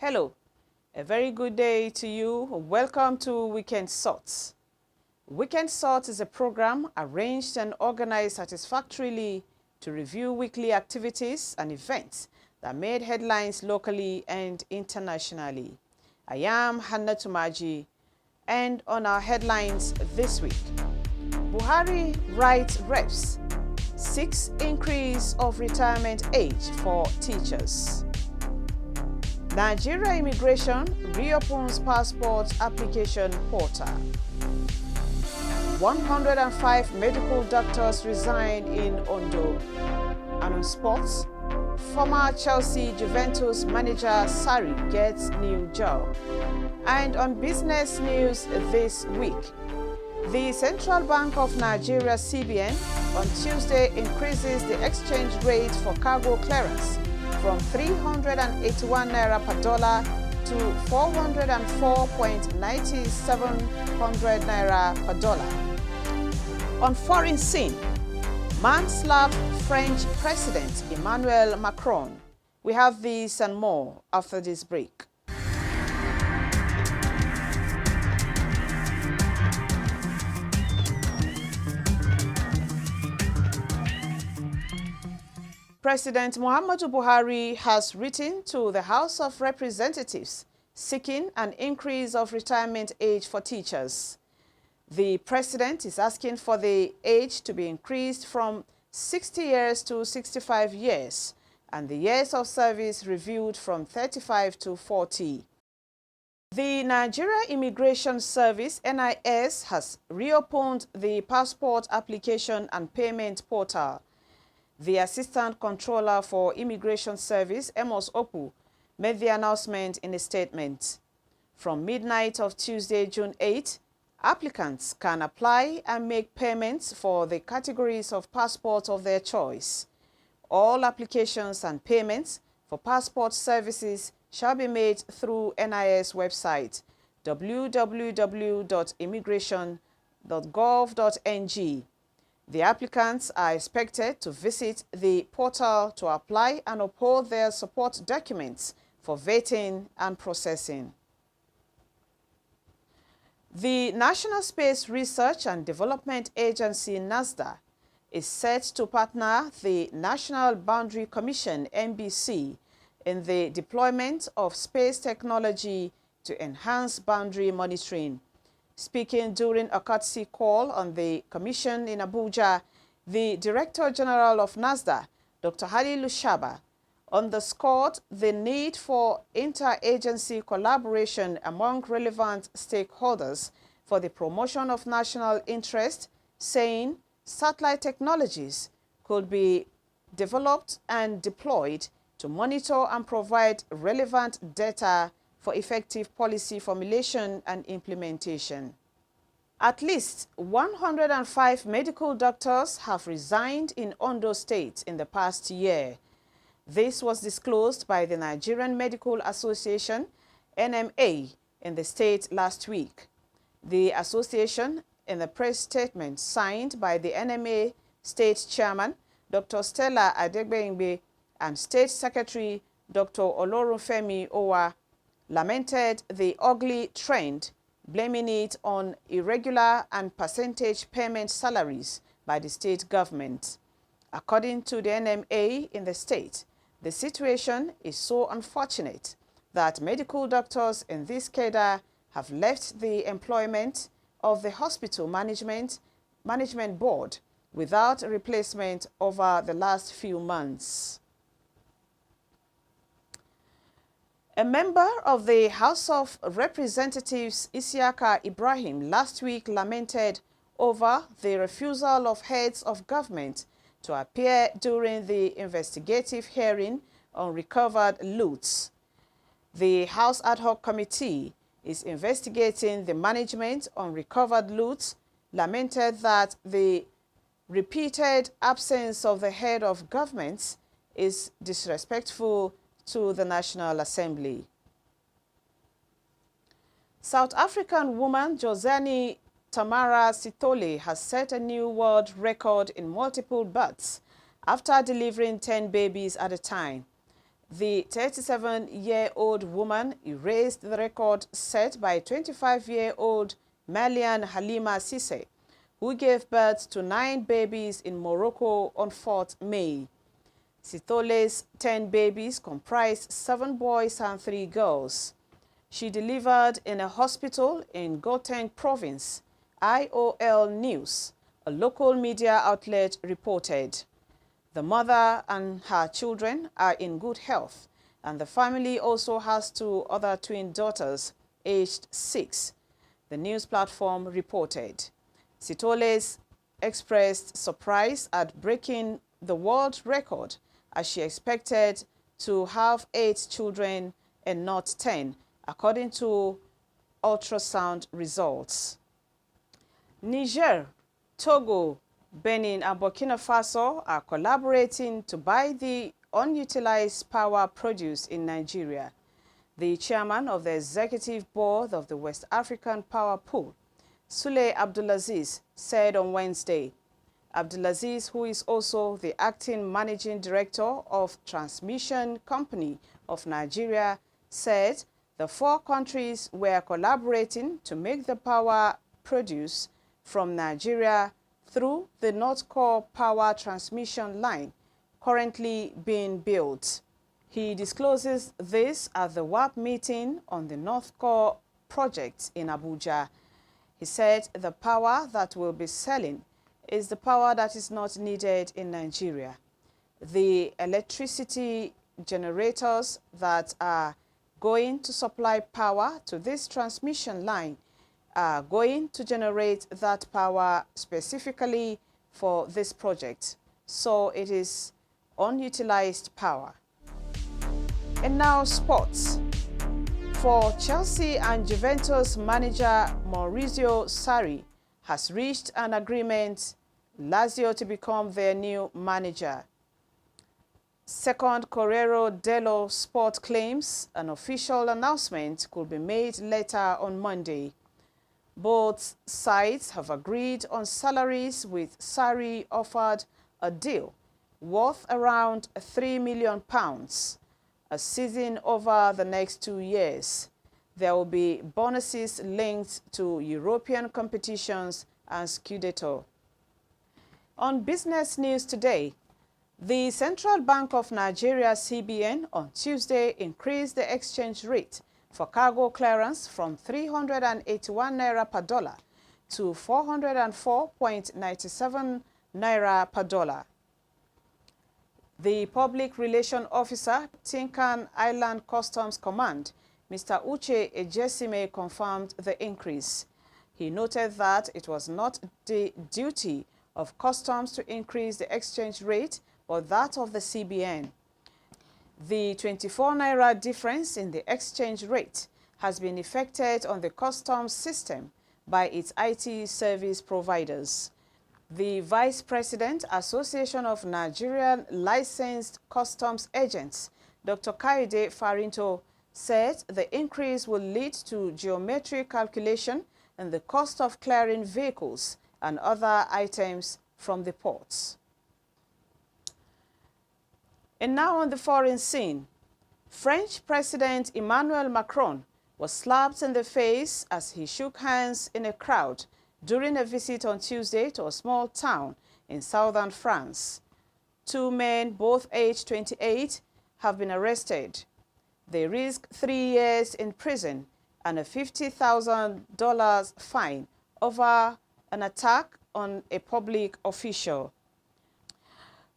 Hello, a very good day to you. Welcome to Weekend Sorts. Weekend Sorts is a program arranged and organized satisfactorily to review weekly activities and events that made headlines locally and internationally. I am Hannah Tumaji, and on our headlines this week, Buhari writes reps, 6 increase of retirement age for teachers. Nigeria immigration reopens passport application portal. 105 medical doctors resign in Ondo. And on sports, former Chelsea Juventus manager Sarri gets new job. And on business news this week, the Central Bank of Nigeria (CBN) on Tuesday increases the exchange rate for cargo clearance from 381 naira per dollar to 404.9700 naira per dollar. On foreign scene, man slapped French President Emmanuel Macron. We have this and more after this break. President Muhammadu Buhari has written to the House of Representatives seeking an increase of retirement age for teachers. The president is asking for the age to be increased from 60 years to 65 years and the years of service reviewed from 35 to 40. The Nigeria Immigration Service (NIS) has reopened the passport application and payment portal. The Assistant Controller for Immigration Service, Amos Opu, made the announcement in a statement. From midnight of Tuesday, June 8, applicants can apply and make payments for the categories of passports of their choice. All applications and payments for passport services shall be made through NIS website www.immigration.gov.ng. The applicants are expected to visit the portal to apply and upload their support documents for vetting and processing. The National Space Research and Development Agency (NASDA) is set to partner the National Boundary Commission (NBC) in the deployment of space technology to enhance boundary monitoring. Speaking during a courtesy call on the commission in Abuja, the Director General of NASDA, Dr. Halilu Shaba, underscored the need for interagency collaboration among relevant stakeholders for the promotion of national interest, saying satellite technologies could be developed and deployed to monitor and provide relevant data for effective policy formulation and implementation. At least 105 medical doctors have resigned in Ondo State in the past year. This was disclosed by the Nigerian Medical Association (NMA) in the state last week. The association, in a press statement signed by the NMA State Chairman, Dr. Stella Adegbengbe, and State Secretary, Dr. Olorunfemi Owa, lamented the ugly trend, blaming it on irregular and percentage payment salaries by the state government. According to the NMA in the state, the situation is so unfortunate that medical doctors in this cadre have left the employment of the hospital management board without a replacement over the last few months. A member of the House of Representatives, Isiaka Ibrahim, last week lamented over the refusal of heads of government to appear during the investigative hearing on recovered loots. The House Ad Hoc Committee is investigating the management on recovered loots, lamented that the repeated absence of the head of government is disrespectful to the National Assembly. South African woman Josani Tamara Sithole has set a new world record in multiple births after delivering 10 babies at a time. The 37-year-old woman erased the record set by 25-year-old Malian Halima Cissé, who gave birth to 9 babies in Morocco on 4th May. Sitole's 10 babies comprised 7 boys and 3 girls. She delivered in a hospital in Gauteng province, IOL News, a local media outlet, reported. The mother and her children are in good health, and the family also has 2 other twin daughters, aged 6, the news platform reported. Sitoles expressed surprise at breaking the world record, as she expected to have 8 children and not 10, according to ultrasound results. Niger, Togo, Benin and Burkina Faso are collaborating to buy the unutilized power produced in Nigeria. The chairman of the executive board of the West African Power Pool, Sule Abdulaziz, said on Wednesday. Abdulaziz, who is also the acting managing director of Transmission Company of Nigeria, said the 4 countries were collaborating to make the power produced from Nigeria through the North Core power transmission line currently being built. He discloses this at the WAP meeting on the North Core project in Abuja. He said the power that will be selling is the power that is not needed in Nigeria. The electricity generators that are going to supply power to this transmission line are going to generate that power specifically for this project. So it is unutilized power. And now sports. For Chelsea and Juventus manager Maurizio Sarri has reached an agreement Lazio to become their new manager. Second Corriere dello Sport claims an official announcement could be made later on Monday. Both sides have agreed on salaries, with Sarri offered a deal worth around £3 million a season over the next 2 years. There will be bonuses linked to European competitions and Scudetto. On business news today, the Central Bank of Nigeria, CBN, on Tuesday increased the exchange rate for cargo clearance from 381 naira per dollar to 404.97 naira per dollar. The Public Relations Officer, Tinkan Island Customs Command, Mr. Uche Ejesime, confirmed the increase. He noted that it was not the duty of customs to increase the exchange rate, but that of the CBN. The 24 naira difference in the exchange rate has been effected on the customs system by its IT service providers. The Vice President, Association of Nigerian Licensed Customs Agents, Dr. Kaide Farinto, said the increase will lead to geometric calculation in the cost of clearing vehicles and other items from the ports. And now on the foreign scene, French President Emmanuel Macron was slapped in the face as he shook hands in a crowd during a visit on Tuesday to a small town in southern France. 2 men, both aged 28, have been arrested. They risk 3 years in prison and a $50,000 fine over an attack on a public official.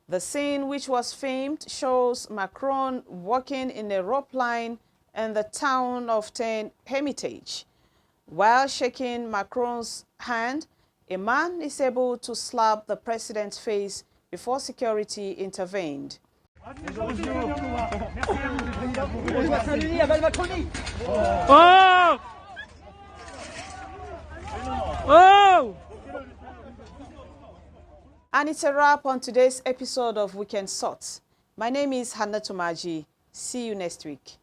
The scene, which was filmed, shows Macron walking in a rope line in the town of Hermitage. While shaking Macron's hand, a man is able to slap the president's face before security intervened. Oh! Oh! And it's a wrap on today's episode of Weekend Thoughts. My name is Hannah Tomaji. See you next week.